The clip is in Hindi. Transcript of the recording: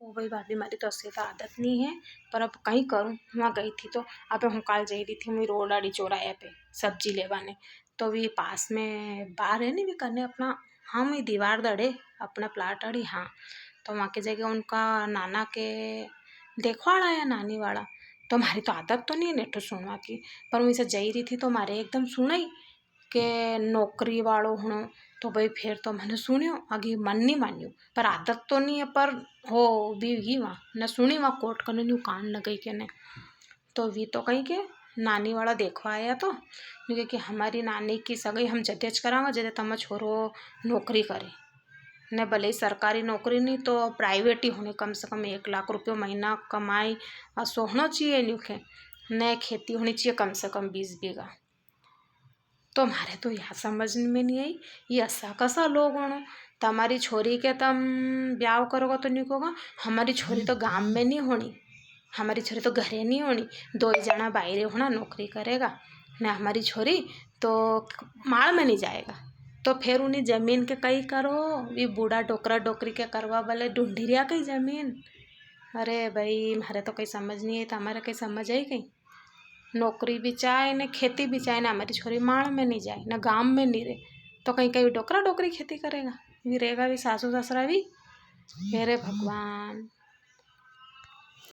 ओ भाई भाभी मारी तो ऐसे तो आदत नहीं है, पर अब कहीं करूँ। वहाँ गई थी तो अब हूँ काल जा रही थी मैं रोड आड़ी चौराहे पे सब्जी लेवाने, तो भी पास में बाहर है नहीं भी करने अपना, हाँ मैं दीवार दड़े अपना प्लाट अड़ी, हाँ तो वहाँ की जगह उनका नाना के देखवाड़ा या नानी वाला। तो हमारी तो आदत तो नहीं है नेठो सुनवा की, पर मैं इसे जई रही थी तो मारे एकदम सुनाई के नौकरी वालों हूँ। तो भाई फिर तो मैंने सुनियो, आगे मन नहीं मान्यो, पर आदत तो नहीं है, पर हो भी ही वहाँ न सुनी वहाँ कोर्ट करने न्यू कान न गई के ने। तो वी तो कहीं के नानी वाला देखवा आया तो क्योंकि कि हमारी नानी की सगाई हम जतेज करांगा जते तम छोरो नौकरी करे ने, भले ही सरकारी नौकरी नहीं तो प्राइवेट ही होने, कम से कम 1 लाख रुपये महीना कमाई ऐसो होना चाहिए न्यूखे ने, खेती होनी चाहिए कम से कम 20 बीघा। तो हमारे तो यह समझ में नहीं आई ये ऐसा कैसा लोग होना। तुम्हारी छोरी के तुम ब्याह करोगा तो नहीं होगा, हमारी छोरी तो गांव में नहीं होनी, हमारी छोरी तो घरे नहीं होनी, 2 ही जना बाहर होना नौकरी करेगा ने हमारी छोरी तो माल में नहीं जाएगा। तो फिर उन्हें जमीन के कई करो, ये बूढ़ा डोकरा डोकरी के करवा वाले ढूंढी रिया कई जमीन। अरे भाई हमारे तो कहीं समझ नहीं आई, तो हमारे कहीं समझ आई कहीं नौकरी भी चाहे न खेती भी चाहे ना, हमारी छोरी माड़ में नहीं जाए ना गांव में नहीं रहे, तो कहीं कहीं डोकरा डोकरी खेती करेगा, भी रहेगा भी सासू ससुरा भी। हे रे भगवान।